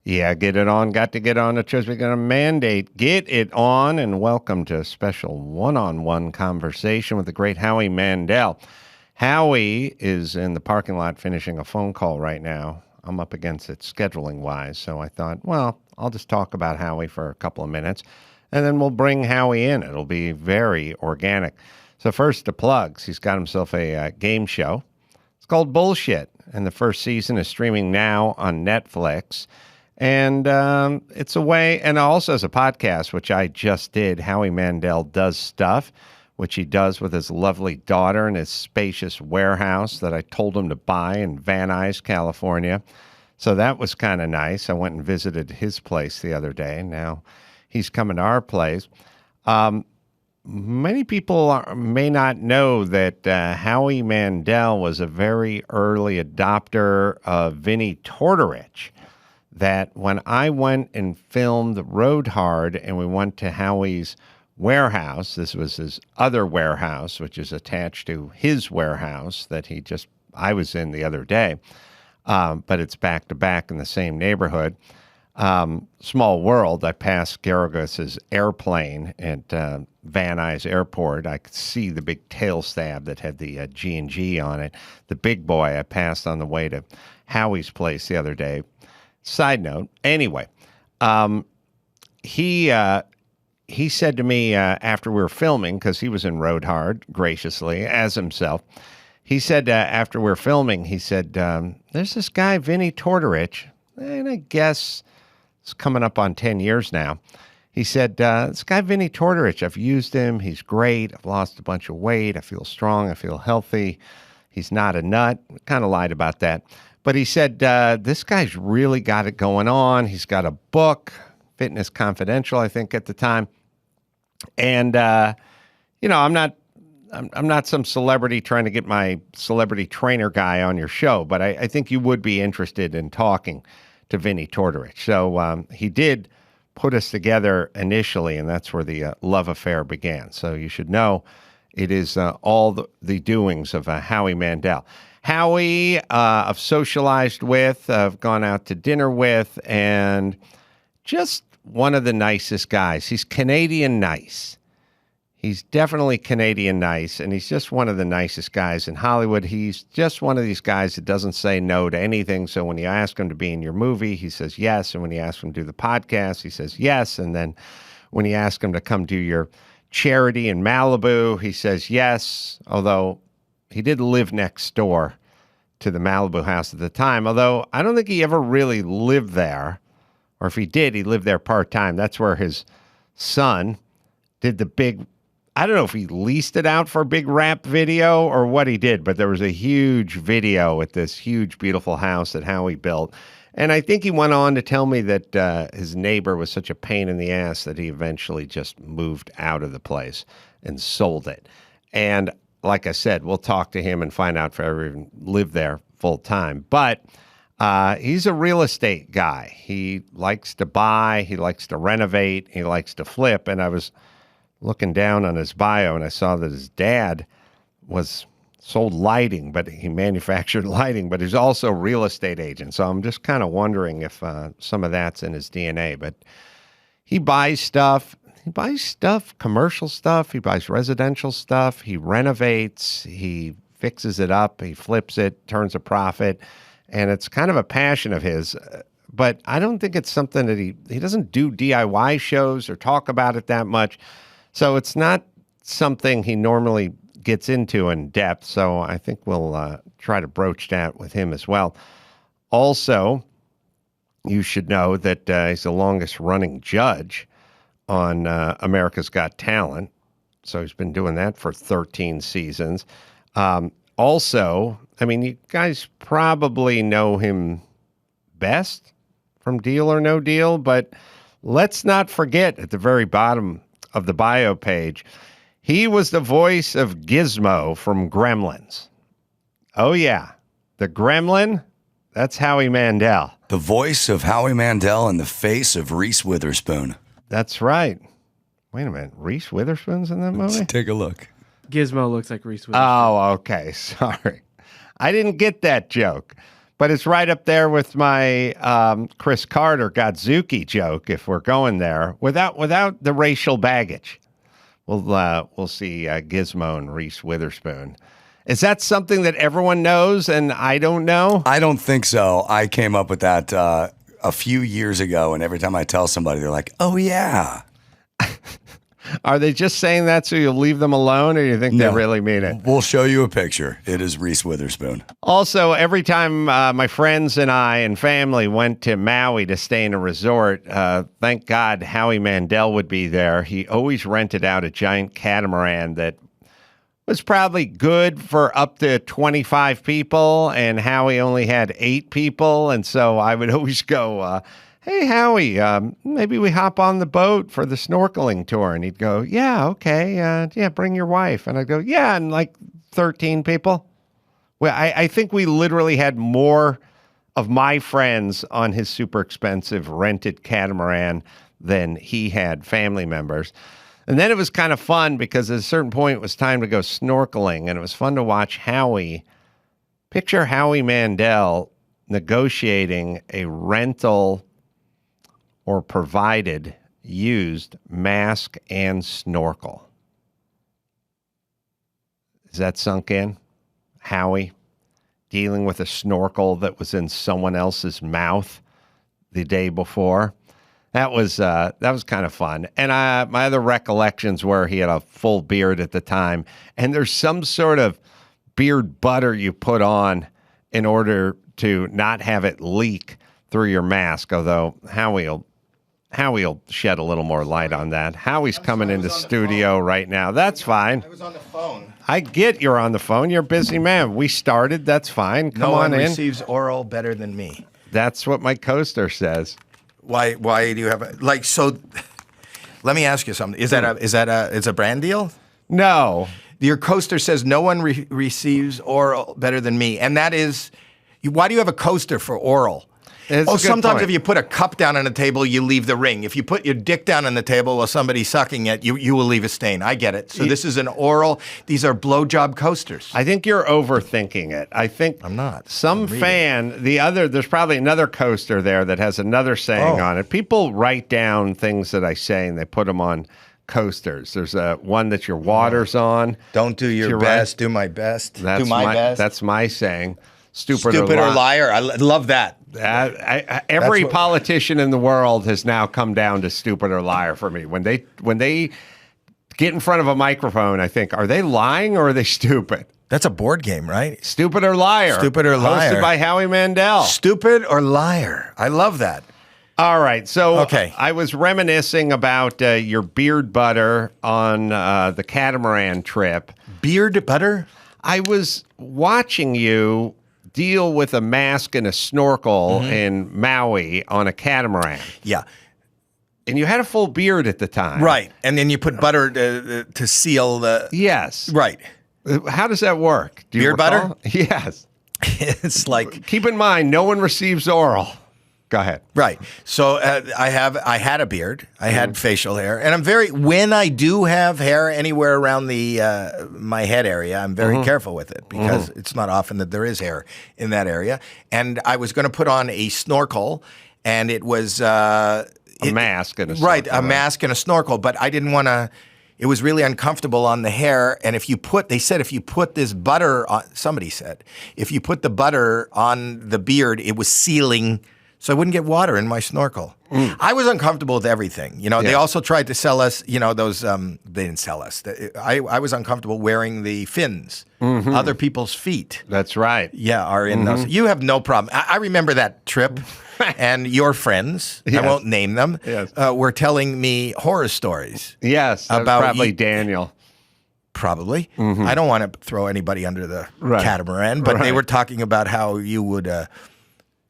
Yeah, get it on. Got to get on the trip. We're going to mandate. Get it on, and welcome to a special one-on-one conversation with the great Howie Mandel. Howie is in the parking lot finishing a phone call right now. I'm up against it scheduling-wise, so I thought, well, I'll just talk about Howie for a couple of minutes, and then we'll bring Howie in. It'll be very organic. So first, the plugs. He's got himself a game show. It's called Bullshit, and the first season is streaming now on Netflix. And it's a way, and also as a podcast, which I just did, Howie Mandel Does Stuff, which he does with his lovely daughter in his spacious warehouse that I told him to buy in Van Nuys, California. So that was kind of nice. I went and visited his place the other day. Now he's coming to our place. Many people may not know that Howie Mandel was a very early adopter of Vinnie Tortorich. That when I went and filmed Road Hard and we went to Howie's warehouse, this was his other warehouse, which is attached to his warehouse that I was in the other day, but it's back to back in the same neighborhood. Small world. I passed Garagos's airplane at Van Nuys Airport. I could see the big tail stab that had the G&G on it. The big boy I passed on the way to Howie's place the other day. Side note, anyway, he said to me after we were filming, because he was in Road Hard, graciously, as himself, he said after we were filming, he said, there's this guy, Vinnie Tortorich, and I guess it's coming up on 10 years now. He said, this guy, Vinnie Tortorich, I've used him. He's great. I've lost a bunch of weight. I feel strong. I feel healthy. He's not a nut. Kind of lied about that. But he said, this guy's really got it going on. He's got a book, Fitness Confidential, I think, at the time. And, I'm not some celebrity trying to get my celebrity trainer guy on your show, but I think you would be interested in talking to Vinnie Tortorich. So he did put us together initially, and that's where the love affair began. So you should know it is all the doings of Howie Mandel. Howie, I've socialized with, I've gone out to dinner with, and just one of the nicest guys. He's Canadian nice. He's definitely Canadian nice, and he's just one of the nicest guys in Hollywood. He's just one of these guys that doesn't say no to anything. So when you ask him to be in your movie, he says yes. And when you ask him to do the podcast, he says yes. And then when you ask him to come do your charity in Malibu, he says yes, although he did live next door to the Malibu house at the time, although I don't think he ever really lived there, or if he did, he lived there part-time. That's where his son did the big, I don't know if he leased it out for a big rap video or what he did, but there was a huge video at this huge, beautiful house that Howie built. And I think he went on to tell me that his neighbor was such a pain in the ass that he eventually just moved out of the place and sold it. And like I said, we'll talk to him and find out if I ever even lived there full time. But he's a real estate guy. He likes to buy. He likes to renovate. He likes to flip. And I was looking down on his bio, and I saw that his dad sold lighting, but he manufactured lighting, but he's also a real estate agent. So I'm just kind of wondering if some of that's in his DNA. But he buys stuff. He buys stuff, commercial stuff. He buys residential stuff. He renovates. He fixes it up. He flips it, turns a profit. And it's kind of a passion of his. But I don't think it's something that he doesn't do DIY shows or talk about it that much. So it's not something he normally gets into in depth. So I think we'll try to broach that with him as well. Also, you should know that he's the longest running judge on America's Got Talent. So he's been doing that for 13 seasons. Also, I mean, you guys probably know him best from Deal or No Deal, but let's not forget at the very bottom of the bio page, he was the voice of Gizmo from Gremlins. Oh, yeah. The Gremlin, that's Howie Mandel. The voice of Howie Mandel and the face of Reese Witherspoon. That's right. Wait a minute. Reese Witherspoon's in that movie? Let's take a look. Gizmo looks like Reese Witherspoon. Oh, okay. Sorry. I didn't get that joke. But it's right up there with my Chris Carter Godzuki joke. If we're going there, without the racial baggage, we'll see Gizmo and Reese Witherspoon. Is that something that everyone knows and I don't know? I don't think so. I came up with that a few years ago, and every time I tell somebody, they're like, "Oh yeah." Are they just saying that so you'll leave them alone, or do you think they really mean it? We'll show you a picture. It is Reese Witherspoon. Also, every time my friends and I and family went to Maui to stay in a resort, thank God Howie Mandel would be there. He always rented out a giant catamaran that was probably good for up to 25 people, and Howie only had 8 people, and so I would always go, hey, Howie, maybe we hop on the boat for the snorkeling tour. And he'd go, yeah, okay. Yeah, bring your wife. And I'd go, yeah, and like 13 people. Well, I think we literally had more of my friends on his super expensive rented catamaran than he had family members. And then it was kind of fun because at a certain point it was time to go snorkeling. And it was fun to watch Howie. Picture Howie Mandel negotiating a rental or provided used mask and snorkel. Is that sunk in? Howie dealing with a snorkel that was in someone else's mouth the day before. That was kind of fun. And my other recollections were he had a full beard at the time, and there's some sort of beard butter you put on in order to not have it leak through your mask, although Howie will shed a little more light on that. Howie's coming into studio right now. That's fine. I was on the phone. I get you're on the phone. You're a busy man. We started. That's fine. Come on in. No one receives oral better than me. That's what my coaster says. Why do you have so? Let me ask you something. Is that a brand deal? No. Your coaster says no one receives oral better than me, and that is why do you have a coaster for oral? Sometimes if you put a cup down on the table, you leave the ring. If you put your dick down on the table while somebody's sucking it, you will leave a stain. I get it. So this is an oral. These are blowjob coasters. I think you're overthinking it. I think I'm not. There's probably another coaster there that has another saying on it. People write down things that I say and they put them on coasters. There's one that your water's on. Don't do your best. Do my best. Do my best. That's my saying. Stupid or liar. I love that. Every politician in the world has now come down to stupid or liar for me. When they get in front of a microphone, I think, are they lying or are they stupid? That's a board game, right? Stupid or liar. Stupid or liar. Hosted by Howie Mandel. Stupid or liar. I love that. All right. So I was reminiscing about your beard butter on the catamaran trip. Beard butter? I was watching you deal with a mask and a snorkel in Maui on a catamaran. Yeah. And you had a full beard at the time. Right. And then you put butter to seal the... Yes. Right. How does that work? Do you beard butter? Yes. It's like... Keep in mind, no one receives oral. Go ahead. Right. So I had a beard. I had facial hair, and when I do have hair anywhere around my head area, I'm very careful with it because it's not often that there is hair in that area. And I was going to put on a snorkel, and it was a mask and a snorkel. Right, a mask and a snorkel, but I didn't want to. It was really uncomfortable on the hair, and if you put this butter on, somebody said, if you put the butter on the beard, it was sealing. So I wouldn't get water in my snorkel. I was uncomfortable with everything. They also tried to sell us, those, they didn't sell us. I was uncomfortable wearing the fins. Other people's feet. That's right. Yeah, are in those. You have no problem. I remember that trip, and your friends, I won't name them, were telling me horror stories. Yes, about probably Daniel. Probably. I don't want to throw anybody under the catamaran, but they were talking about how you would...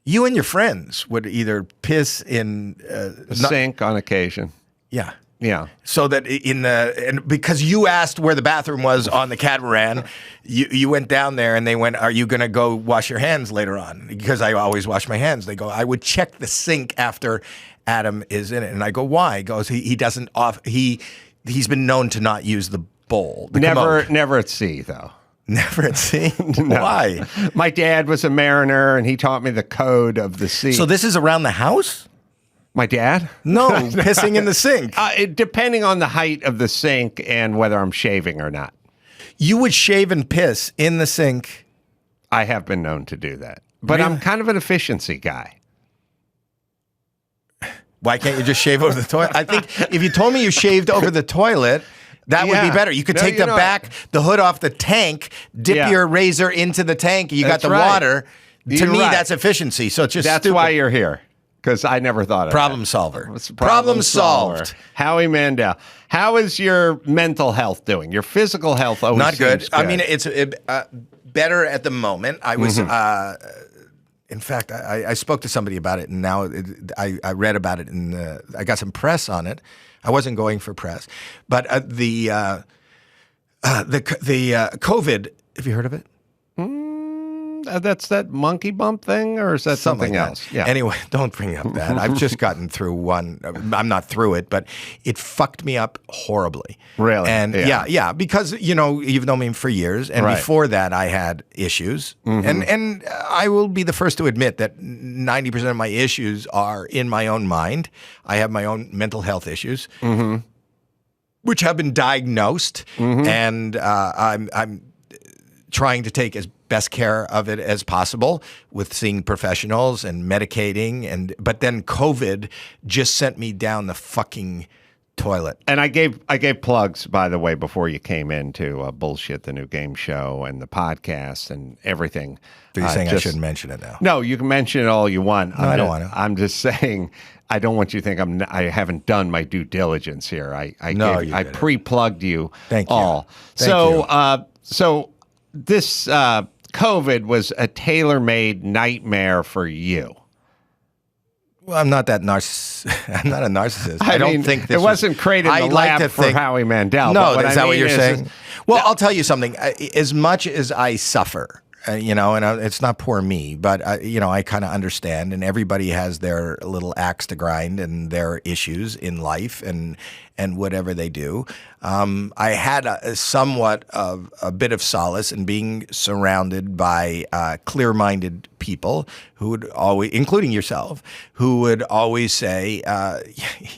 you and your friends would either piss in a sink on occasion. Yeah. Yeah. So that and because you asked where the bathroom was on the catamaran, you went down there and they went, "Are you going to go wash your hands later on?" Because I always wash my hands. They go, "I would check the sink after Adam is in it." And I go, "Why?" He goes, "He doesn't he's been known to not use the bowl." Never at sea though. Never at sea? Why? My dad was a mariner, and he taught me the code of the sea. So this is around the house? My dad? No, pissing in the sink. Depending on the height of the sink and whether I'm shaving or not. You would shave and piss in the sink? I have been known to do that. But Really? I'm kind of an efficiency guy. Why can't you just shave over the toilet? I think if you told me you shaved over the toilet, that would be better. You could take the hood off the tank, dip your razor into the tank, you got the water. To me, that's efficiency. So it's just That's stupid. why you're here. Because I never thought of Problem that. solver. Problem solved. Howie Mandel. How is your mental health doing? Your physical health always Not good. seems I mean, it's better at the moment. I was, in fact, I spoke to somebody about it, and now I read about it, and I got some press on it. I wasn't going for press, but the COVID. Have you heard of it? That's that monkey bump thing, or is that something like else? That. Yeah. Anyway, don't bring up that. I've just gotten through one. I'm not through it, but it fucked me up horribly. Really? And yeah, because you've known me for years, and before that, I had issues, and I will be the first to admit that 90% of my issues are in my own mind. I have my own mental health issues, which have been diagnosed, and I'm trying to take as best care of it as possible with seeing professionals and medicating, but then COVID just sent me down the fucking toilet. And I gave plugs, by the way, before you came in to Bullshit, the new game show, and the podcast and everything. So you're saying I shouldn't mention it now? No, you can mention it all you want. No, I don't want to. I'm just saying I don't want you to think I haven't done my due diligence here. I pre-plugged you. Thank you. All. So this COVID was a tailor-made nightmare for you. Well, I'm not that I'm not a narcissist. I don't think this it wasn't created in the lab for Howie Mandel. No, is that what you're saying? Well, I'll tell you something. As much as I suffer, and it's not poor me, but I kind of understand, and everybody has their little axe to grind and their issues in life and whatever they do. I had somewhat of a bit of solace in being surrounded by clear-minded people who would always, including yourself, who would always say,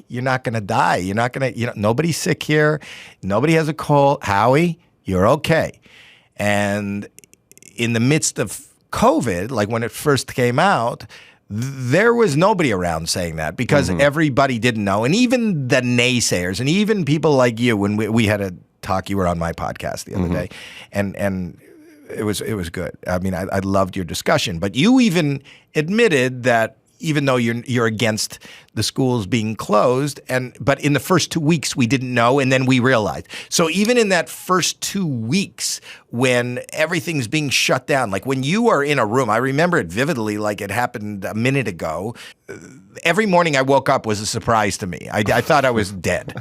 "You're not going to die. You're not going to. Nobody's sick here. Nobody has a cold. Howie, you're okay." And in the midst of COVID, like when it first came out, there was nobody around saying that because everybody didn't know. And even the naysayers and even people like you, when we had a talk, you were on my podcast the other day, and it was good. I mean, I loved your discussion, but you even admitted that even though you're against the schools being closed, but in the first 2 weeks we didn't know, and then we realized. So even in that first 2 weeks when everything's being shut down, like when you are in a room, I remember it vividly, like it happened a minute ago. Every morning I woke up was a surprise to me. I thought I was dead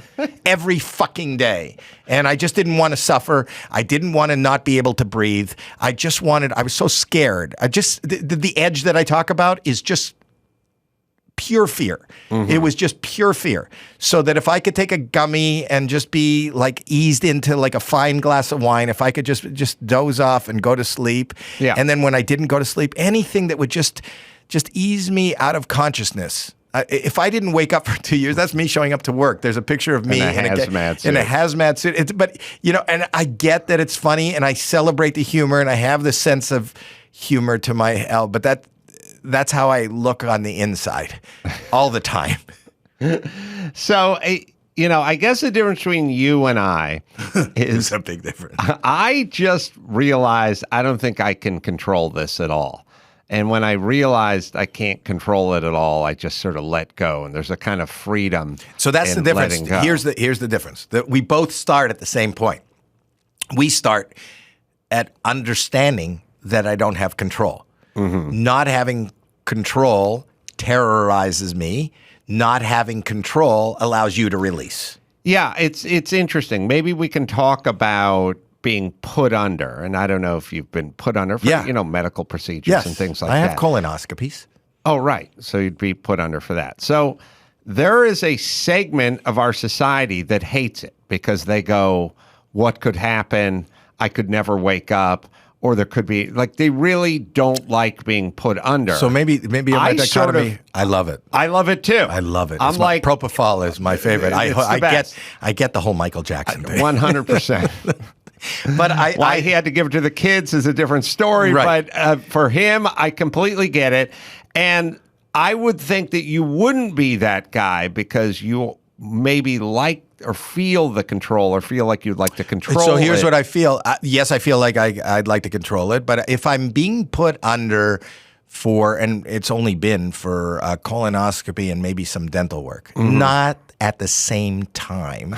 every fucking day, and I just didn't want to suffer. I didn't want to not be able to breathe. I was so scared. The edge that I talk about is just pure fear. It was just pure fear. So that if I could take a gummy and just be like eased into like a fine glass of wine, if I could just doze off and go to sleep. Yeah. And then when I didn't go to sleep, anything that would just ease me out of consciousness. If I didn't wake up for 2 years, that's me showing up to work. There's a picture of me in a hazmat suit. But and I get that it's funny, and I celebrate the humor, and I have the sense of humor to my hell. But that's how I look on the inside all the time. So, I guess the difference between you and I is a big difference. I just realized I don't think I can control this at all. And when I realized I can't control it at all, I just sort of let go. And there's a kind of freedom. So that's the difference. Here's the difference. That we both start at the same point. We start at understanding that I don't have control. Not having control terrorizes me. Not having control allows you to release. Yeah, it's interesting. Maybe we can talk about being put under. And I don't know if you've been put under for medical procedures and things like that. I have colonoscopies. Oh, right. So you'd be put under for that. So there is a segment of our society that hates it because they go, what could happen? I could never wake up, or there could be like they really don't like being put under. So maybe in my I sort dichotomy, of- I love it. I love it too. I love it. I'm It's like propofol is my favorite. It's the best. I get the whole Michael Jackson thing. 100%. But Why he had to give it to the kids is a different story. Right. But for him, I completely get it. And I would think that you wouldn't be that guy because you maybe like or feel the control or feel like you'd like to control So here's it. what I feel. Yes, I feel like I'd like to control it, but if I'm being put under for, and it's only been for a colonoscopy and maybe some dental work, not at the same time,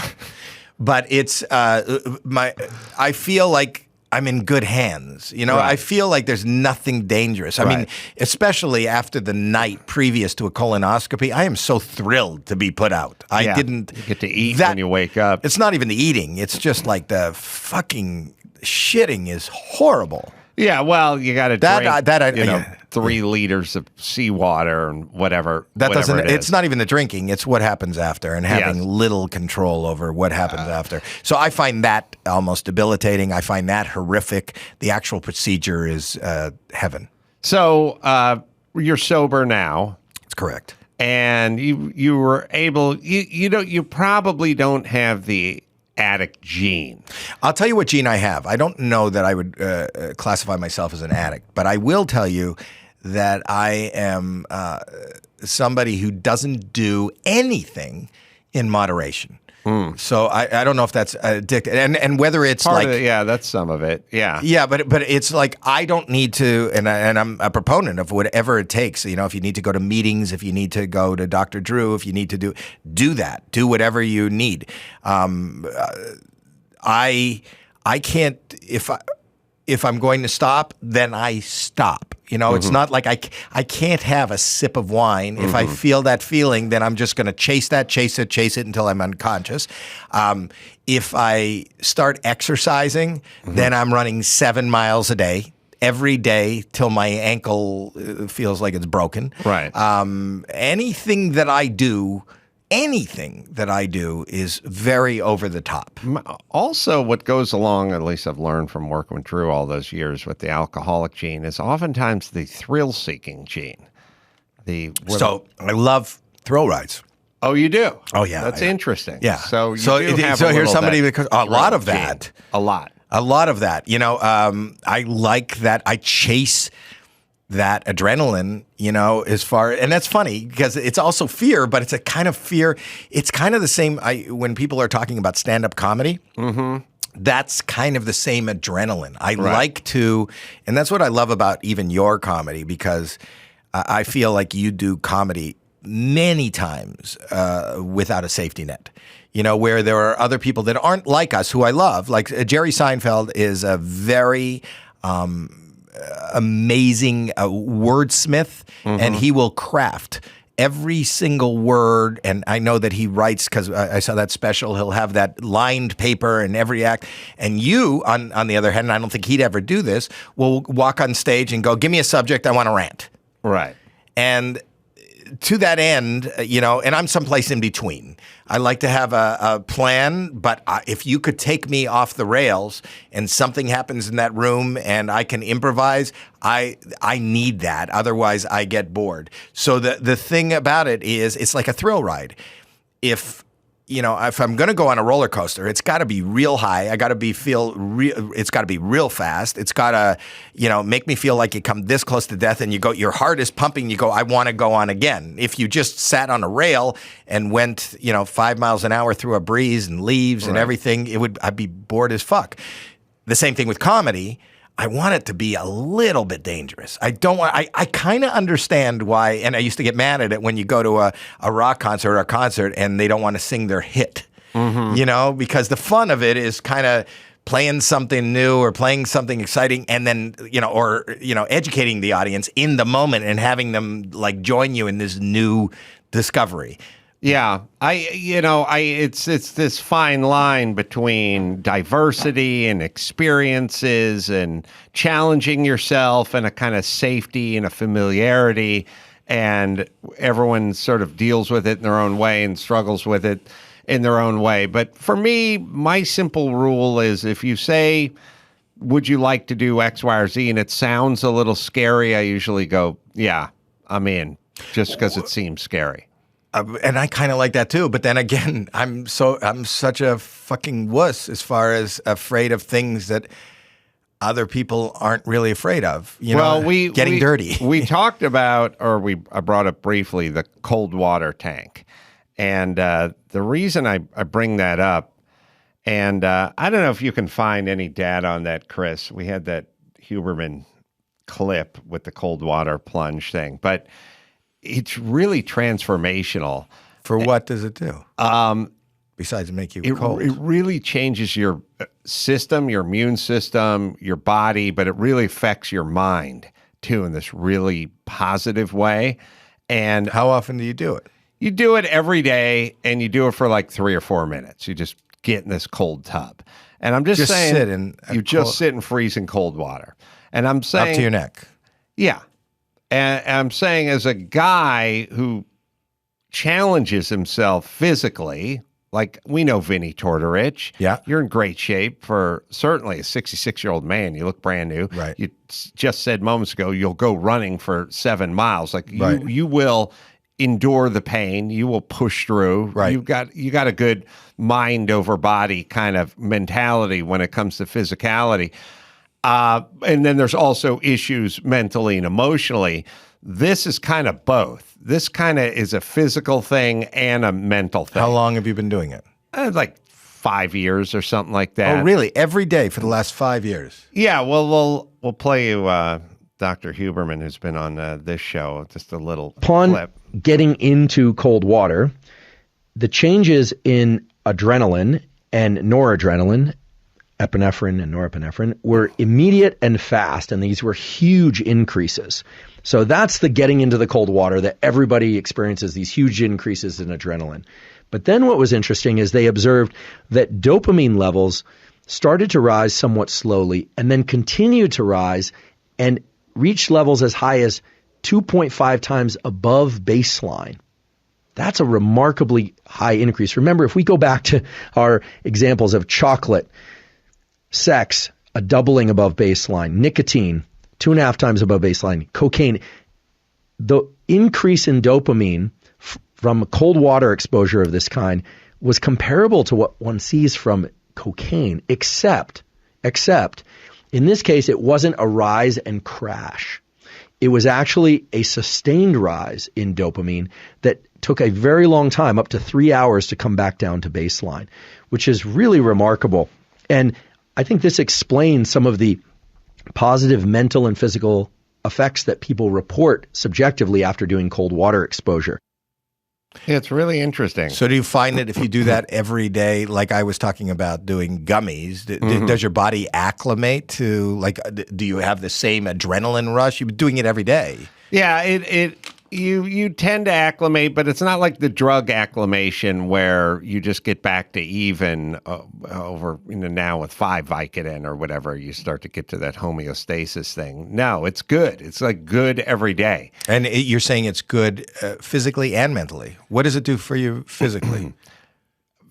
but it's I feel like I'm in good hands. You know, Right. I feel like there's nothing dangerous. I mean, Right. especially after the night previous to a colonoscopy, I am so thrilled to be put out. I Yeah. didn't You get to eat when you wake up. It's not even the eating. It's just like the fucking shitting is horrible. Yeah, well, you got to drink, yeah. 3 liters of seawater and whatever. That whatever doesn't. it is. It's not even the drinking. It's what happens after, and having Yes. little control over what happens after. So I find that almost debilitating. I find that horrific. The actual procedure is heaven. So you're sober now, It's correct. and you were able. You probably don't have the addict gene. I'll tell you what gene I have. I don't know that I would classify myself as an addict, but I will tell you that I am somebody who doesn't do anything in moderation. So I don't know if that's addicted, and whether it's Part like of it, yeah, that's some of it. Yeah. yeah, but it's like I don't need to, and I'm a proponent of whatever it takes. You know, if you need to go to meetings, if you need to go to Dr. Drew, if you need to do that, do whatever you need. I can't if I'm going to stop, then I stop. You know, it's not like I can't have a sip of wine. If I feel that feeling, then I'm just going to chase it until I'm unconscious. If I start exercising, then I'm running 7 miles a day. Every day till my ankle feels like it's broken. Right. Anything that I do is very over the top. Also, what goes along, at least I've learned from working with Drew all those years with the alcoholic gene, is oftentimes the thrill-seeking gene. So I love thrill rides. Oh, you do? Oh, yeah, That's I- interesting. Yeah. So you So do it- have so a here's little somebody that because a lot of thrill that. gene. A lot. A lot of that. You know, I like that. I chase that adrenaline, you know, as far, and that's funny because it's also fear, but it's a kind of fear. It's kind of the same. When people are talking about stand-up comedy, that's kind of the same adrenaline. I like to, and that's what I love about even your comedy, because I feel like you do comedy many times without a safety net. You know, where there are other people that aren't like us who I love. Like Jerry Seinfeld is a very amazing wordsmith, and he will craft every single word. And I know that he writes, because I saw that special, he'll have that lined paper in every act. And you, on the other hand, and I don't think he'd ever do this, will walk on stage and go, give me a subject, I want to rant. Right. And to that end, you know, and I'm someplace in between. I like to have a plan, but if you could take me off the rails and something happens in that room and I can improvise, I need that. Otherwise, I get bored. So the thing about it is, it's like a thrill ride. If I'm going to go on a roller coaster, it's got to be real high. I got to it's got to be real fast. It's got to, make me feel like you come this close to death and your heart is pumping. You go, I want to go on again. If you just sat on a rail and went, 5 miles an hour through a breeze and leaves and everything, I'd be bored as fuck. The same thing with comedy. I want it to be a little bit dangerous. I kind of understand why, and I used to get mad at it when you go to a rock concert or a concert and they don't want to sing their hit, because the fun of it is kind of playing something new or playing something exciting and then, educating the audience in the moment and having them like join you in this new discovery. Yeah, it's this fine line between diversity and experiences and challenging yourself and a kind of safety and a familiarity, and everyone sort of deals with it in their own way and struggles with it in their own way. But for me, my simple rule is if you say would you like to do X, Y, or Z? And it sounds a little scary. I usually go, yeah, I'm in, just because it seems scary. And I kind of like that too. But then again, I'm such a fucking wuss as far as afraid of things that other people aren't really afraid of. You know, getting dirty. We talked about, I brought up briefly, the cold water tank. And the reason I bring that up, and I don't know if you can find any data on that, Chris. We had that Huberman clip with the cold water plunge thing, but it's really transformational. For what does it do? Besides make you cold. It really changes your system, your immune system, your body, but it really affects your mind too in this really positive way. And how often do you do it? You do it every day, and you do it for like 3 or 4 minutes. You just get in this cold tub. And I'm just saying, just sit in freezing cold water. And I'm saying, up to your neck. Yeah. And I'm saying, as a guy who challenges himself physically, like we know Vinny Tortorich. Yeah. You're in great shape for certainly a 66-year-old man. You look brand new. Right. You just said moments ago you'll go running for 7 miles. Like you will endure the pain. You will push through. Right. You got a good mind over body kind of mentality when it comes to physicality. And then there's also issues mentally and emotionally. This is kind of both. This kind of is a physical thing and a mental thing. How long have you been doing it? Like 5 years or something like that. Oh, really? Every day for the last 5 years? Yeah. Well, we'll play you Dr. Huberman, who's been on this show. Just a little clip. Getting into cold water, the changes in adrenaline and noradrenaline, epinephrine and norepinephrine, were immediate and fast, and these were huge increases. So that's the getting into the cold water that everybody experiences, these huge increases in adrenaline. But then what was interesting is they observed that dopamine levels started to rise somewhat slowly and then continued to rise and reached levels as high as 2.5 times above baseline. That's a remarkably high increase. Remember, if we go back to our examples of chocolate, sex, a doubling above baseline, nicotine, 2.5 times above baseline, cocaine, the increase in dopamine from cold water exposure of this kind was comparable to what one sees from cocaine, except in this case, it wasn't a rise and crash. It was actually a sustained rise in dopamine that took a very long time, up to 3 hours, to come back down to baseline, which is really remarkable. And I think this explains some of the positive mental and physical effects that people report subjectively after doing cold water exposure. Yeah, it's really interesting. So do you find that if you do that every day, like I was talking about doing gummies, does your body acclimate to, like, do you have the same adrenaline rush? You've been doing it every day. Yeah, you tend to acclimate, but it's not like the drug acclimation where you just get back to even over now with 5 Vicodin or whatever. You start to get to that homeostasis thing. No, it's good. It's like good every day. And you're saying it's good physically and mentally. What does it do for you physically?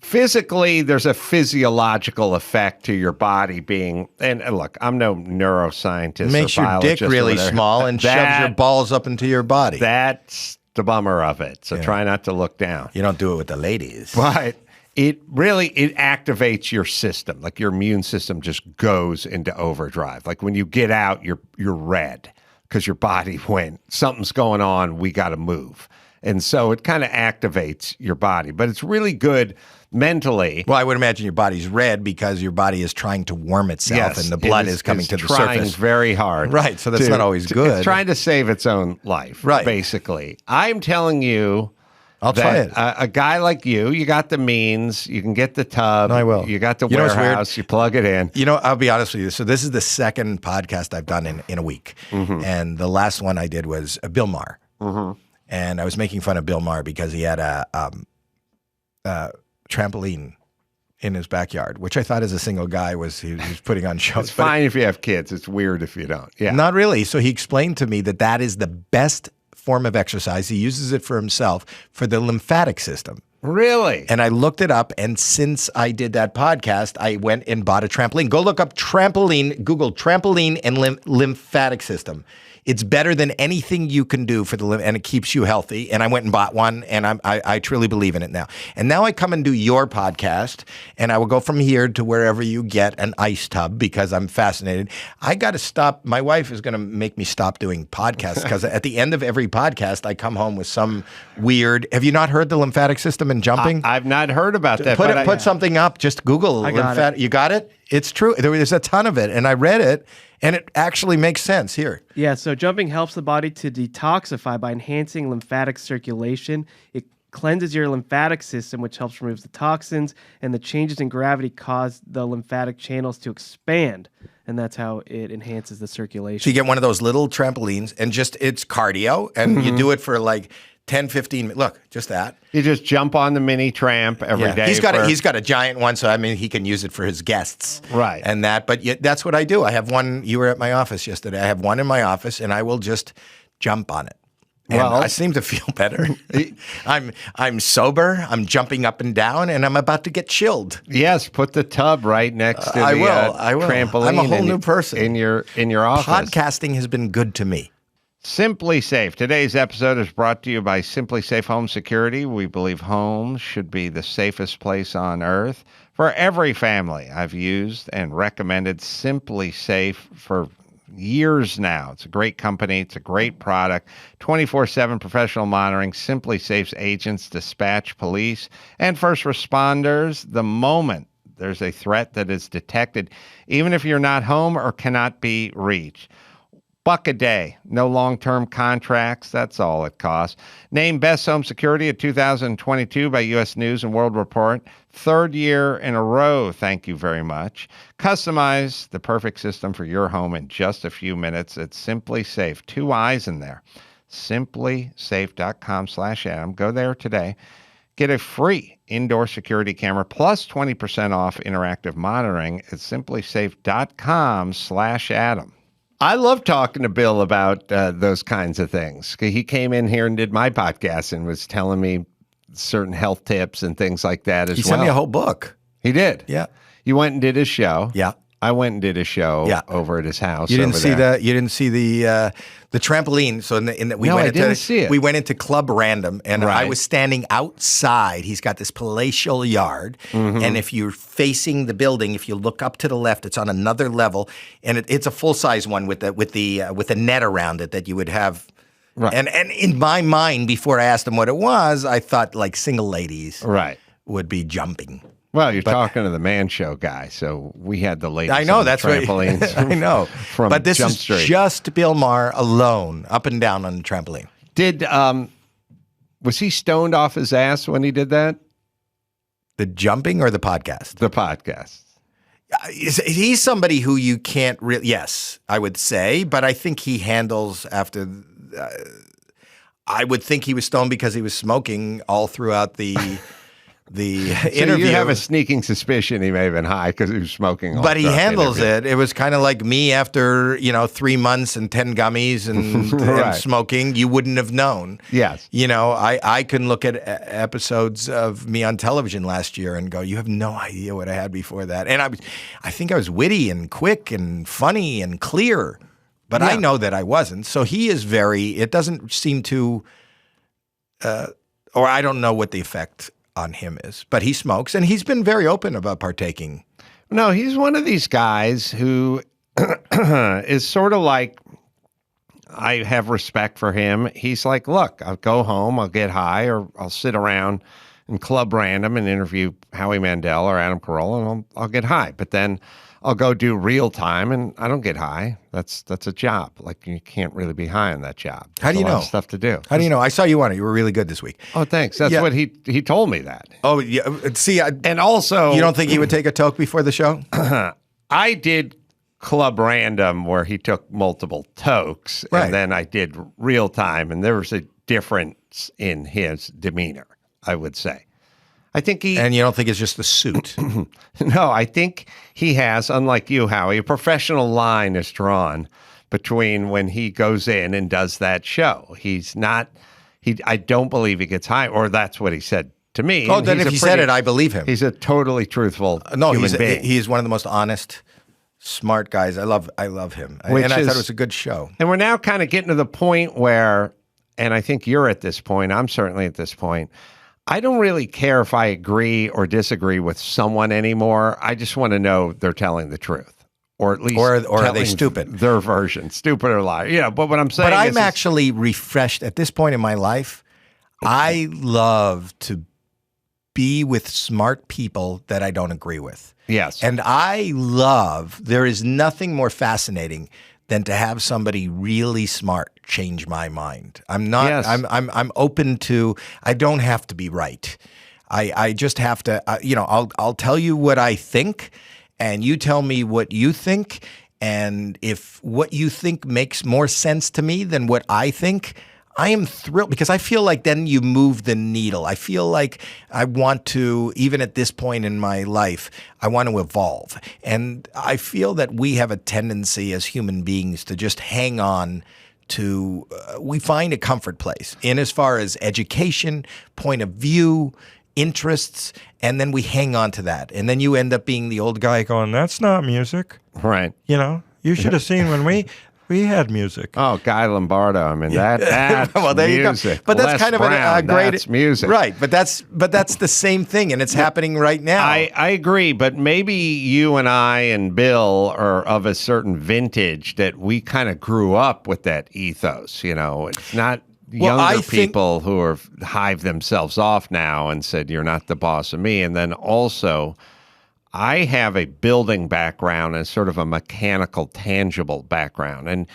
Physically, there's a physiological effect to your body being, and look, I'm no neuroscientist. Makes your dick really small and shoves your balls up into your body. That's the bummer of it. So try not to look down. You don't do it with the ladies. But it activates your system. Like your immune system just goes into overdrive. Like when you get out, you're red because your body went, something's going on, we got to move. And so it kind of activates your body. But it's really good mentally. Well, I would imagine your body's red because your body is trying to warm itself and the blood is coming to the surface. It's trying very hard. Right, so that's not always good. It's trying to save its own life, right? Basically. I'm telling you, I'll try it. A guy like you got the means, you can get the tub. No, I will. You got the warehouse, you plug it in. You know, I'll be honest with you. So this is the second podcast I've done in a week. Mm-hmm. And the last one I did was Bill Maher. Mm-hmm. And I was making fun of Bill Maher because he had a trampoline in his backyard, which I thought as a single guy he was putting on shows. It's fine if you have kids. It's weird if you don't. Yeah. Not really. So he explained to me that is the best form of exercise. He uses it for himself for the lymphatic system. Really? And I looked it up, and since I did that podcast, I went and bought a trampoline. Go look up trampoline, Google trampoline and lymphatic system. It's better than anything you can do for the and it keeps you healthy. And I went and bought one, and I truly believe in it now. And now I come and do your podcast, and I will go from here to wherever you get an ice tub because I'm fascinated. I got to stop. My wife is going to make me stop doing podcasts because at the end of every podcast, I come home with some weird. Have you not heard the lymphatic system and jumping? I've not heard about that. Put something up. Just Google lymphatic. You got it? It's true. There's a ton of it, and I read it. And it actually makes sense here. Yeah, so jumping helps the body to detoxify by enhancing lymphatic circulation. It cleanses your lymphatic system, which helps remove the toxins, and the changes in gravity cause the lymphatic channels to expand, and that's how it enhances the circulation. So you get one of those little trampolines, and it's cardio, and you do it for like 10, 15 minutes. Look, just that. You just jump on the mini tramp every day. He's got a giant one, so I mean he can use it for his guests, right? And that, but that's what I do. I have one. You were at my office yesterday. I have one in my office, and I will just jump on it. And I seem to feel better. I'm sober. I'm jumping up and down, and I'm about to get chilled. Yes, put the tub right next to the I will. trampoline. I'm a whole new person in your office. Podcasting has been good to me. Simply Safe. Today's episode is brought to you by Simply Safe Home Security. We believe homes should be the safest place on earth for every family. I've used and recommended Simply Safe for years now. It's a great company. It's a great product. 24/7 professional monitoring. Simply Safe's agents dispatch police and first responders the moment there's a threat that is detected, even if you're not home or cannot be reached. $1 a day, no long-term contracts. That's all it costs. Named Best Home Security of 2022 by U.S. News and World Report. 3rd year in a row. Thank you very much. Customize the perfect system for your home in just a few minutes. It's Simply Safe. 2 eyes in there. SimplySafe.com/Adam. Go there today. Get a free indoor security camera plus 20% off interactive monitoring at SimplySafe.com/Adam. I love talking to Bill about those kinds of things. He came in here and did my podcast and was telling me certain health tips and things like that as well. He sent me a whole book. He did? Yeah. You went and did his show. Yeah. I went and did a show over at his house. You didn't see the trampoline. So I didn't see it. We went into Club Random, and Right. I was standing outside. He's got this palatial yard, and if you're facing the building, if you look up to the left, it's on another level, and it's a full size one with a net around it that you would have. Right. And in my mind, before I asked him what it was, I thought like single ladies would be jumping. Well, you're talking to the Man Show guy, so we had the latest. I know that's trampolines. right. I know, but this Jump is Street. just Bill Maher alone, up and down on the trampoline. Did was he stoned off his ass when he did that? The jumping or the podcast? The podcast. He's somebody who you can't really. Yes, I would say, but I think he handles after. I would think he was stoned because he was smoking all throughout the. The So interview. you have a sneaking suspicion he may have been high because he was smoking. But he handles it. It was kind of like me after 3 months and 10 gummies and, and smoking. You wouldn't have known. Yes. I can look at episodes of me on television last year and go, you have no idea what I had before that. And I think I was witty and quick and funny and clear, but I know that I wasn't. So he is it doesn't seem to, or I don't know what the effect on him is, but he smokes and he's been very open about partaking. No, he's one of these guys who is sort of like, I have respect for him. He's like, look, I'll go home, I'll get high, or I'll sit around in Club Random and interview Howie Mandel or Adam Carolla, and I'll get high. But then I'll go do real time, and I don't get high. That's a job. Like, you can't really be high on that job. How do you There's a lot know? of stuff to do. How do you know? I saw you on it. You were really good this week. Oh, thanks. That's what he told me that. Oh, yeah. See, And also, you don't think he would take a toke before the show? I did Club Random where he took multiple tokes, Right. and then I did real time, and there was a difference in his demeanor, I would say. I think And you don't think it's just the suit? No, I think he has, unlike you, Howie, a professional line is drawn between when he goes in and does that show. I don't believe he gets high, or that's what he said to me. Oh, and then he's if a he said it, I believe him. He's a totally truthful No, human being. he is one of the most honest, smart guys. I love him. I thought it was a good show. And we're now kind of getting to the point where, and I think you're at this point, I'm certainly at this point, I don't really care if I agree or disagree with someone anymore. I just want to know they're telling the truth. Or at least Or are they telling stupid? Their version, stupid or liar. Yeah, but what I'm saying But I'm is actually refreshed at this point in my life. I love to be with smart people that I don't agree with. yes. And there is nothing more fascinating than to have somebody really smart change my mind. I'm not, Yes. I'm open to, I don't have to be right. I just have to, I'll tell you what I think and you tell me what you think. And if what you think makes more sense to me than what I think, I am thrilled because I feel like then you move the needle. I feel like I want to, even at this point in my life, I want to evolve. And I feel that we have a tendency as human beings to just hang on to, we find a comfort place in as far as education, point of view, interests, and then we hang on to that. And then you end up being the old guy going, that's not music. right. You know, you should have seen when we had music. Oh, Guy Lombardo. I mean, that's Well, there music. you go. But that's Les kind of Brown, a great that's music. right? But that's the same thing, and it's happening right now. I agree, but maybe you and I and Bill are of a certain vintage that we kind of grew up with that ethos. You know, it's not Well, younger I think- people who are hived themselves off now and said, you're not the boss of me. And then also, I have a building background and sort of a mechanical, tangible background. And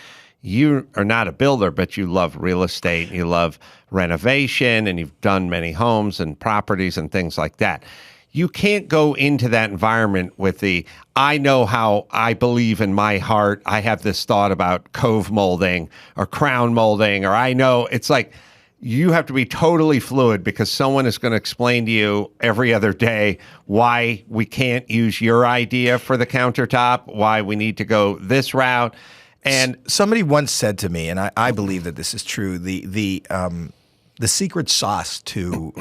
you are not a builder, but you love real estate, and you love renovation, and you've done many homes and properties and things like that. You can't go into that environment with I know how I believe in my heart. I have this thought about cove molding or crown molding, or I know it's like, you have to be totally fluid because someone is going to explain to you every other day why we can't use your idea for the countertop, why we need to go this route. And somebody once said to me, and I believe that this is true, the secret sauce to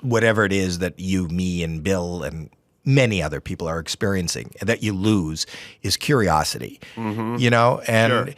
whatever it is that you, me, and Bill and many other people are experiencing that you lose is curiosity. You know, and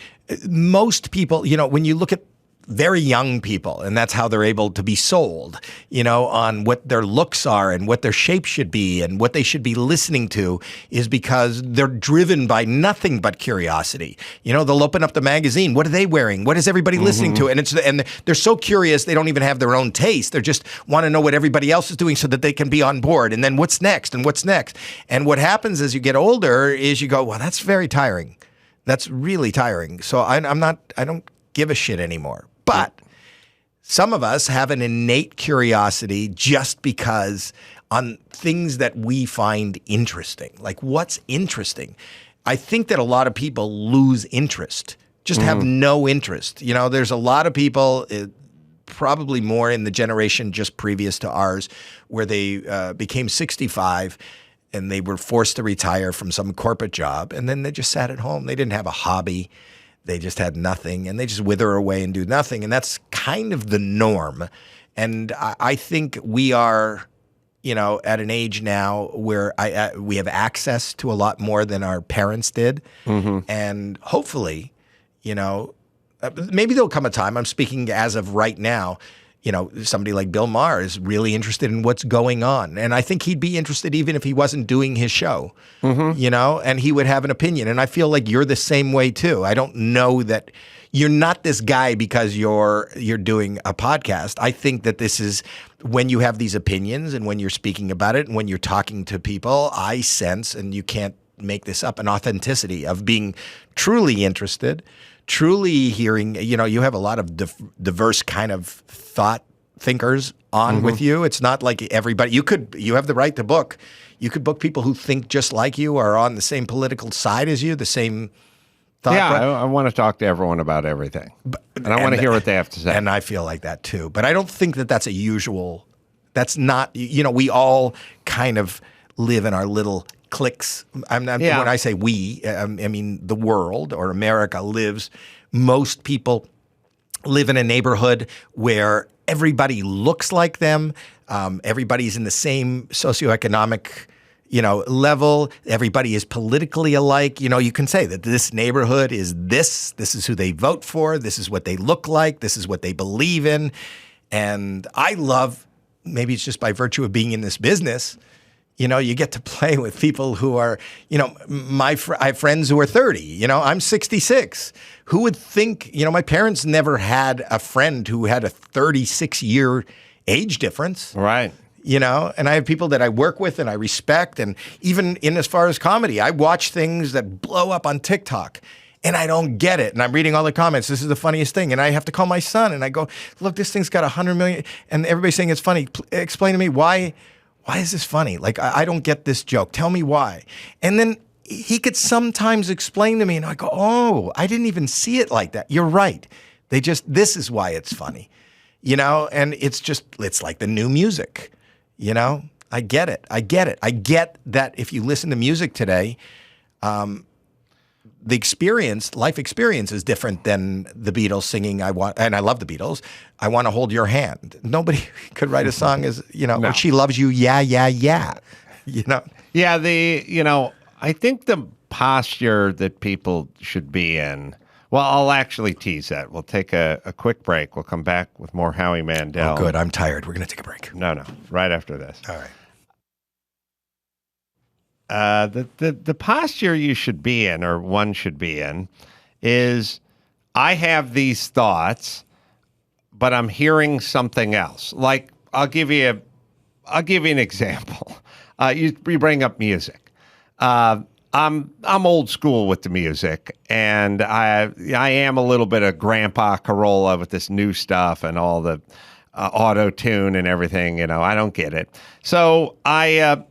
most people, you know, when you look at very young people, and that's how they're able to be sold, you know, on what their looks are and what their shape should be and what they should be listening to, is because they're driven by nothing but curiosity. You know, they'll open up the magazine. What are they wearing? What is everybody listening to? And they're so curious they don't even have their own taste. They just want to know what everybody else is doing so that they can be on board. And then what's next? And what's next? And what happens as you get older is you go, well, that's very tiring. That's really tiring. So I don't give a shit anymore. But some of us have an innate curiosity just because on things that we find interesting. Like, what's interesting? I think that a lot of people lose interest, just have no interest. You know, there's a lot of people, probably more in the generation just previous to ours, where they became 65 and they were forced to retire from some corporate job, and then they just sat at home. They didn't have a hobby. They just had nothing, and they just wither away and do nothing. And that's kind of the norm. And I think we are, you know, at an age now where we have access to a lot more than our parents did. And hopefully, you know, maybe there'll come a time, I'm speaking as of right now, you know, somebody like Bill Maher is really interested in what's going on. And I think he'd be interested even if he wasn't doing his show, you know, and he would have an opinion. And I feel like you're the same way too. I don't know that you're not this guy because you're doing a podcast. I think that this is when you have these opinions and when you're speaking about it and when you're talking to people, I sense, and you can't make this up, an authenticity of being truly interested, truly hearing. You know, you have a lot of diverse kind of thought thinkers on with you. It's not like everybody. You have the right to book. You could book people who think just like you, are on the same political side as you, the same thought. yeah, I want to talk to everyone about everything. And I want to hear what they have to say. And I feel like that too. But I don't think that that's a usual. That's not. You know, we all kind of live in our little cliques. When I say we, I mean the world or America lives. Most people live in a neighborhood where everybody looks like them. Everybody's in the same socioeconomic, level. Everybody is politically alike. You can say that this neighborhood is this. This is who they vote for. This is what they look like. This is what they believe in. And I love, maybe it's just by virtue of being in this business, you get to play with people who are, I have friends who are 30, I'm 66. Who would think, my parents never had a friend who had a 36-year age difference. Right. And I have people that I work with and I respect. And even in as far as comedy, I watch things that blow up on TikTok and I don't get it. And I'm reading all the comments. This is the funniest thing. And I have to call my son and I go, look, this thing's got 100 million. And everybody's saying it's funny. Explain to me why is this funny? Like, I don't get this joke. Tell me why. And then he could sometimes explain to me and I go, oh, I didn't even see it like that. You're right. This is why it's funny, and it's like the new music. I get it. I get that if you listen to music today, the life experience is different than the Beatles singing, and I love the Beatles, I Want to Hold Your Hand. Nobody could write a song as, No. She Loves You, yeah, yeah, yeah. Yeah, I think the posture that people should be in, well, I'll actually tease that. We'll take a quick break. We'll come back with more Howie Mandel. Oh, good. I'm tired. We're going to take a break. No, right after this. All right. The posture you should be in, or one should be in, is I have these thoughts, but I'm hearing something else. Like I'll give you an example. You bring up music. I'm old school with the music, and I am a little bit of Grandpa Carolla with this new stuff and all the auto tune and everything. I don't get it. So I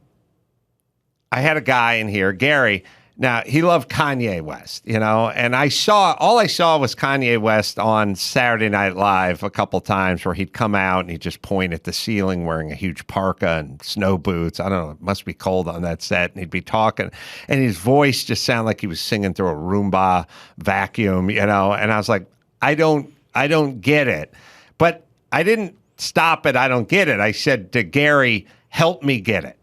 had a guy in here, Gary. Now he loved Kanye West, and all I saw was Kanye West on Saturday Night Live a couple times where he'd come out and he'd just point at the ceiling wearing a huge parka and snow boots. I don't know, it must be cold on that set. And he'd be talking and his voice just sounded like he was singing through a Roomba vacuum, and I was like, I don't get it. But I didn't stop at I don't get it. I said to Gary, help me get it.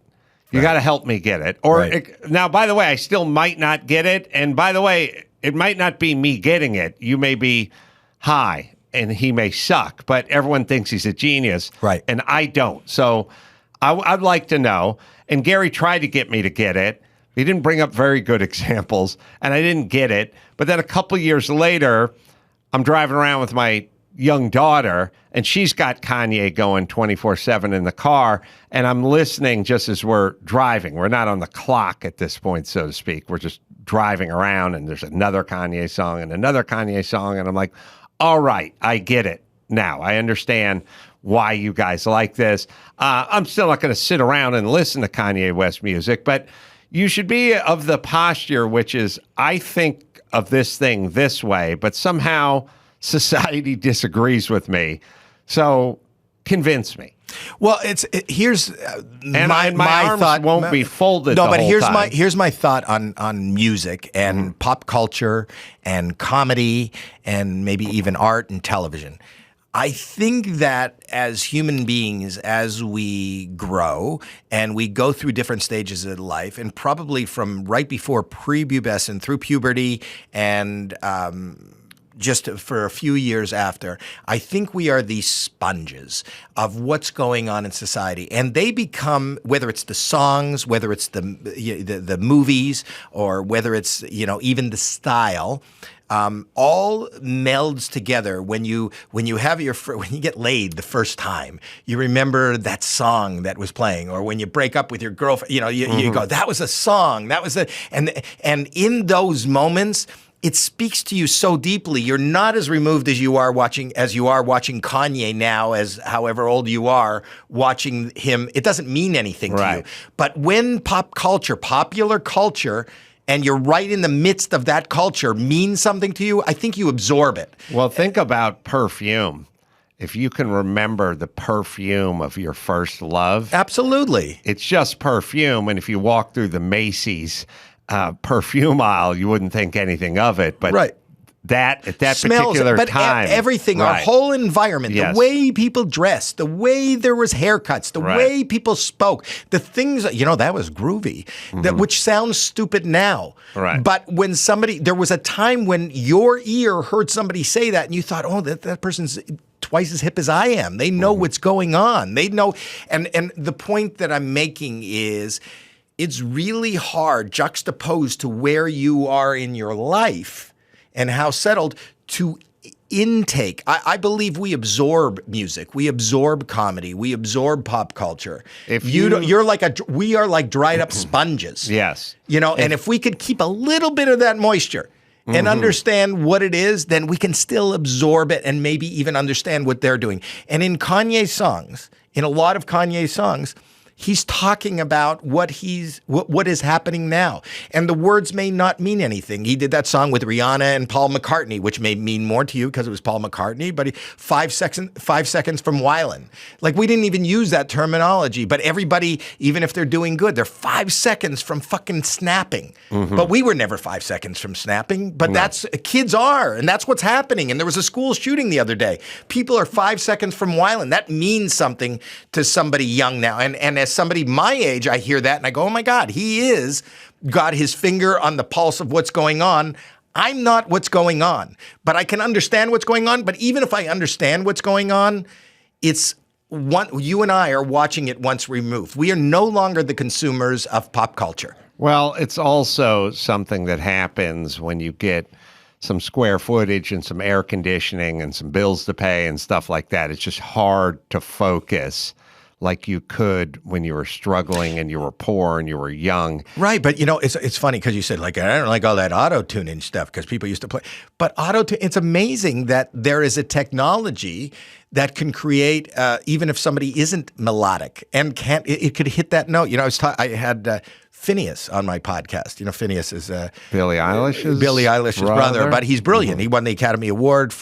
You got to help me get it. Or now, by the way, I still might not get it. And by the way, it might not be me getting it. You may be high and he may suck, but everyone thinks he's a genius. Right. And I don't. So I'd like to know. And Gary tried to get me to get it. He didn't bring up very good examples, and I didn't get it. But then a couple years later, I'm driving around with my young daughter, and she's got Kanye going 24/7 in the car, and I'm listening just as we're driving. We're not on the clock at this point, so to speak. We're just driving around, and there's another Kanye song and another Kanye song, and I'm like, all right, I get it now. I understand why you guys like this. I'm still not going to sit around and listen to Kanye West music, but you should be of the posture, which is, I think of this thing this way, but somehow society disagrees with me. So convince me. Well, here's my arms thought. Won't be folded. No, the but whole time. here's my thought on music and pop culture and comedy and maybe even art and television. I think that as human beings, as we grow and we go through different stages of life, and probably from right before prepubescent through puberty and just for a few years after, I think we are these sponges of what's going on in society. And they become, whether it's the songs, whether it's the movies, or whether it's, even the style, all melds together when you have when you get laid the first time. You remember that song that was playing, or when you break up with your girlfriend, you go, that was a song, and in those moments, it speaks to you so deeply. You're not as removed as you are watching Kanye now, as however old you are watching him. It doesn't mean anything to you. But when popular culture, and you're right in the midst of that culture, means something to you, I think you absorb it. Well, think about perfume. If you can remember the perfume of your first love. Absolutely. It's just perfume. And if you walk through the Macy's perfume aisle, you wouldn't think anything of it. But that at that Smells, particular but time. everything, our Right. whole environment, Yes. the way people dressed, the way there was haircuts, the Right. way people spoke, the things, that was groovy, that which sounds stupid now. Right. But when there was a time when your ear heard somebody say that and you thought, oh, that person's twice as hip as I am. They know what's going on. They know. And the point that I'm making is it's really hard juxtaposed to where you are in your life and how settled to intake. I believe we absorb music, we absorb comedy, we absorb pop culture. If We are like dried up sponges. Yes. And if we could keep a little bit of that moisture and understand what it is, then we can still absorb it and maybe even understand what they're doing. And in Kanye's songs, in a lot of Kanye's songs, he's talking about what is happening now. And the words may not mean anything. He did that song with Rihanna and Paul McCartney, which may mean more to you because it was Paul McCartney, but 5 seconds from Wylan. Like, we didn't even use that terminology, but everybody, even if they're doing good, they're 5 seconds from fucking snapping. But we were never 5 seconds from snapping, but kids are, and that's what's happening. And there was a school shooting the other day. People are 5 seconds from Wylan. That means something to somebody young now. And as somebody my age, I hear that and I go, oh my God, he is got his finger on the pulse of what's going on. I'm not what's going on, but I can understand what's going on. But even if I understand what's going on, you and I are watching it once removed. We are no longer the consumers of pop culture. Well, it's also something that happens when you get some square footage and some air conditioning and some bills to pay and stuff like that. It's just hard to focus like you could when you were struggling and you were poor and you were young. Right, but it's funny because you said, like, I don't like all that auto-tuning stuff because people used to play. But it's amazing that there is a technology that can create, even if somebody isn't melodic and it could hit that note. I had Phineas on my podcast. Phineas is Billie Eilish's brother, but he's brilliant. He won the Academy Award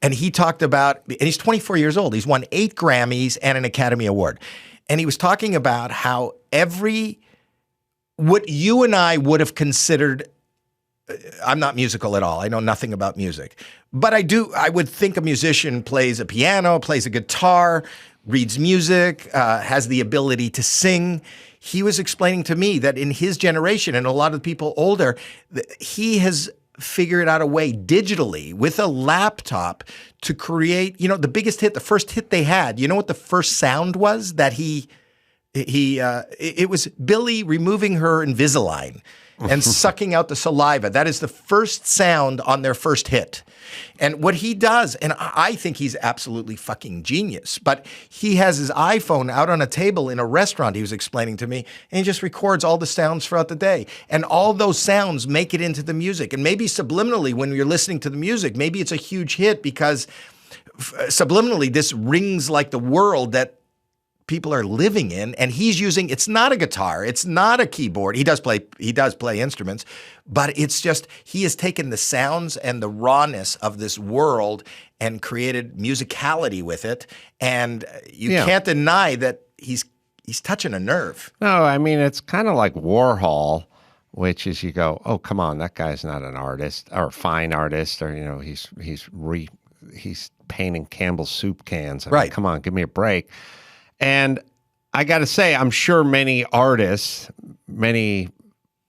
and he talked about, and he's 24 years old. He's won 8 Grammys and an Academy Award. And he was talking about how what you and I would have considered, I'm not musical at all. I know nothing about music. But I would think a musician plays a piano, plays a guitar, reads music, has the ability to sing. He was explaining to me that in his generation and a lot of people older, he has figured out a way digitally with a laptop to create, the biggest hit, the first hit they had. You know what the first sound was that it was Billie removing her Invisalign and sucking out the saliva. That is the first sound on their first hit. And what he does, and I think he's absolutely fucking genius, but he has his iPhone out on a table in a restaurant, he was explaining to me, and he just records all the sounds throughout the day. And all those sounds make it into the music. And maybe subliminally, when you're listening to the music, maybe it's a huge hit because subliminally this rings like the world that people are living in, and he's using, it's not a guitar, it's not a keyboard. He does play instruments, but it's just, he has taken the sounds and the rawness of this world and created musicality with it. And you can't deny that he's touching a nerve. No, I mean, it's kind of like Warhol, which is you go, oh, come on, that guy's not an artist or a fine artist, or, he's painting Campbell's soup cans. I mean, come on, give me a break. And I got to say, I'm sure many artists, many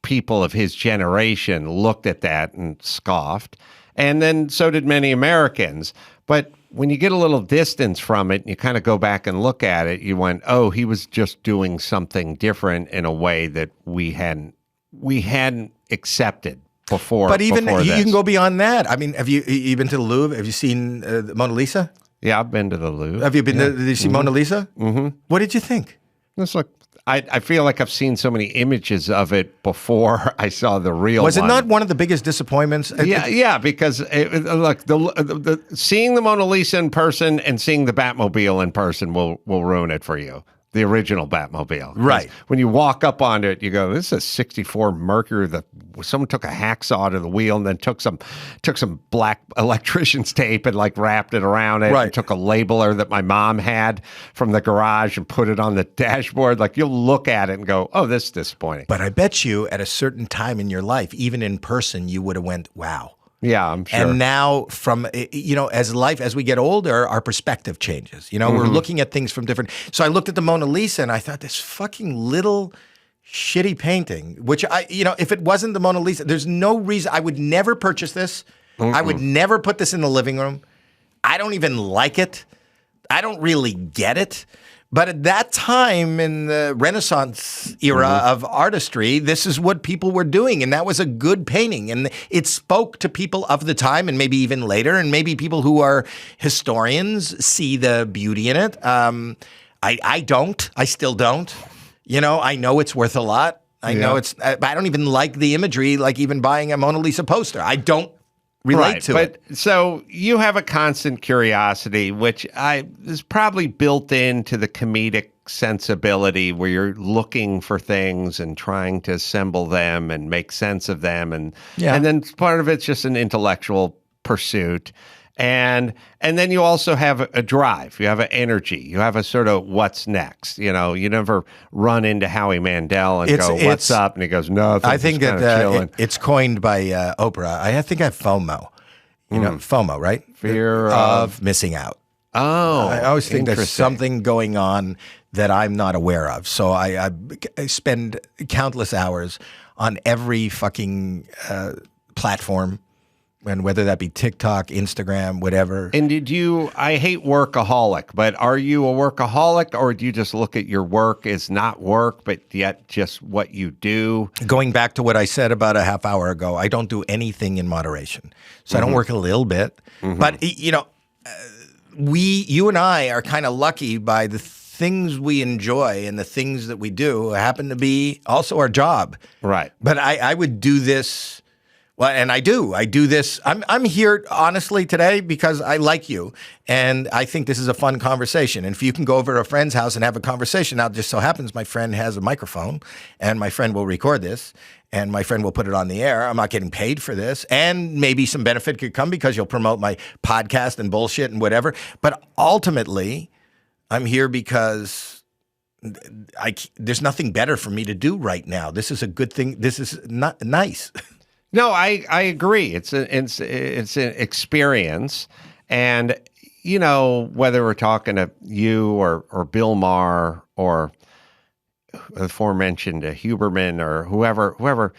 people of his generation looked at that and scoffed. And then so did many Americans. But when you get a little distance from it, and you kind of go back and look at it, you went, oh, he was just doing something different in a way that we hadn't accepted before. But even before you this. can go beyond that. I mean, have you been to the Louvre? Have you seen the Mona Lisa? Yeah, I've been to the Louvre. Have you been? Did you see Mona Lisa? Mm-hmm. What did you think? It's like I feel like I've seen so many images of it before I saw the real. Was it one. not one of the biggest disappointments? Yeah, because the seeing the Mona Lisa in person and seeing the Batmobile in person will ruin it for you. The original Batmobile. Right. When you walk up on it, you go, this is a 64 Mercury that someone took a hacksaw to the wheel and then took some black electrician's tape and like wrapped it around it. Right. And took a labeler that my mom had from the garage and put it on the dashboard. Like you'll look at it and go, oh, this is disappointing. But I bet you at a certain time in your life, even in person, you would have went, wow. Yeah, I'm sure. And now as we get older, our perspective changes. We're looking at things from different. So I looked at the Mona Lisa and I thought, this fucking little shitty painting, which if it wasn't the Mona Lisa, there's no reason I would never purchase this. I would never put this in the living room. I don't even like it. I don't really get it. But at that time in the Renaissance era of artistry, this is what people were doing. And that was a good painting. And it spoke to people of the time and maybe even later. And maybe people who are historians see the beauty in it. I don't. I still don't. I know it's worth a lot. I know I don't even like the imagery, like even buying a Mona Lisa poster. I don't relate to it. So you have a constant curiosity, which is probably built into the comedic sensibility, where you're looking for things and trying to assemble them and make sense of them, and then part of it's just an intellectual pursuit. And then you also have a drive. You have an energy. You have a sort of what's next. You never run into Howie Mandel and go, "What's up?" And he goes, "Nothing." I think that it's coined by Oprah. I think I have FOMO. FOMO, right? Fear of missing out. Oh, I always think there's something going on that I'm not aware of. So I spend countless hours on every fucking platform. And whether that be TikTok, Instagram, whatever. And I hate workaholic, but are you a workaholic, or do you just look at your work as not work, but yet just what you do? Going back to what I said about a half hour ago, I don't do anything in moderation. So I don't work a little bit. But, you and I are kind of lucky by the things we enjoy, and the things that we do happen to be also our job. Right. But I would do this. Well, and I do this. I'm here honestly today because I like you, and I think this is a fun conversation. And if you can go over to a friend's house and have a conversation, now it just so happens my friend has a microphone, and my friend will record this, and my friend will put it on the air. I'm not getting paid for this, and maybe some benefit could come because you'll promote my podcast and bullshit and whatever. But ultimately, I'm here because there's nothing better for me to do right now. This is a good thing. This is not nice. No, I agree. It's an experience, and whether we're talking to you or Bill Maher or the aforementioned Huberman or whoever,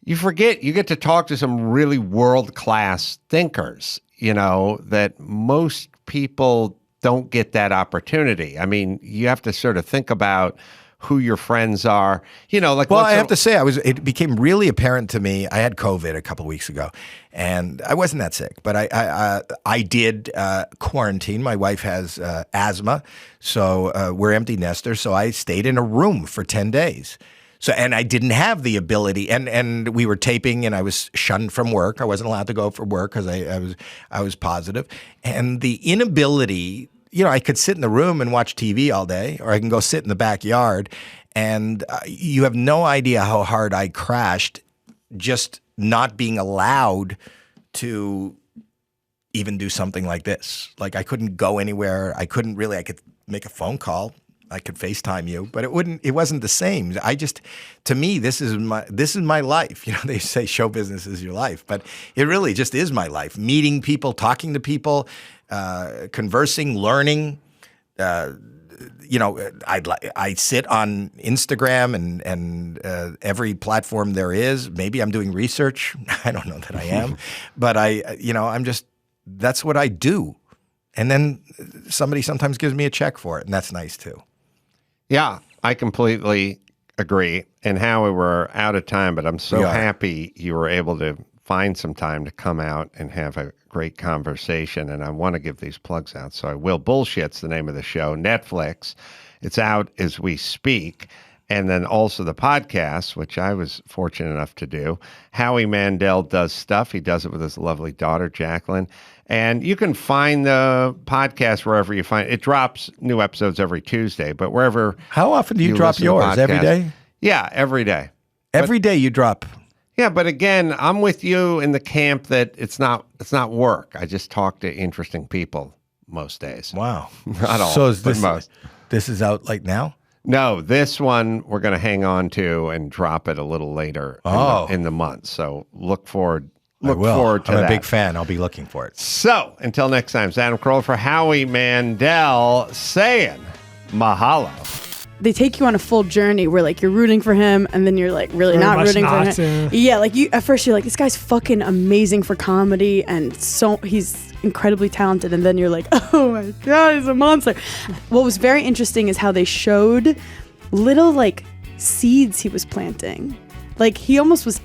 you forget you get to talk to some really world-class thinkers. That most people don't get that opportunity. I mean, you have to sort of think about who your friends are, like. Well, I have to say, it became really apparent to me. I had COVID a couple of weeks ago, and I wasn't that sick, but I did quarantine. My wife has asthma, so we're empty nesters. So I stayed in a room for 10 days. So, and I didn't have the ability, and we were taping, and I was shunned from work. I wasn't allowed to go for work because I was positive, and the inability. I could sit in the room and watch TV all day, or I can go sit in the backyard, and you have no idea how hard I crashed just not being allowed to even do something like this. Like, I couldn't go anywhere. I could make a phone call. I could FaceTime you, but it wasn't the same. To me, this is my life. They say show business is your life, but it really just is my life. Meeting people, talking to people, conversing, learning. I sit on Instagram and every platform there is. Maybe I'm doing research. I don't know that I am, but that's what I do. And then somebody sometimes gives me a check for it, and that's nice too. Yeah, I completely agree. And Howie, we're out of time, but I'm so happy you were able to find some time to come out and have a great conversation. And I want to give these plugs out, so I will. Bullshit's the name of the show. Netflix. It's out as we speak. And then also the podcast, which I was fortunate enough to do. Howie Mandel does stuff. He does it with his lovely daughter, Jacqueline. And you can find the podcast wherever you find it. It drops new episodes every Tuesday, but wherever. How often do you drop yours? Every day? Yeah, every day. Every day you drop. Yeah, but again, I'm with you in the camp that it's not work. I just talk to interesting people most days. Wow. Not all, so but most. This is out like now? No, this one we're going to hang on to and drop it a little later in the month. So look forward look I will. forward to I'm that. a big fan. I'll be looking for it. So, until next time, it's Adam Carolla for Howie Mandel saying mahalo. They take you on a full journey where like you're rooting for him and then you're like really Very not much rooting not, for him. Yeah, like you at first you're like, this guy's fucking amazing for comedy and so he's incredibly talented, and then you're like, oh my god, he's a monster. What was very interesting is how they showed little like seeds he was planting. Like he almost was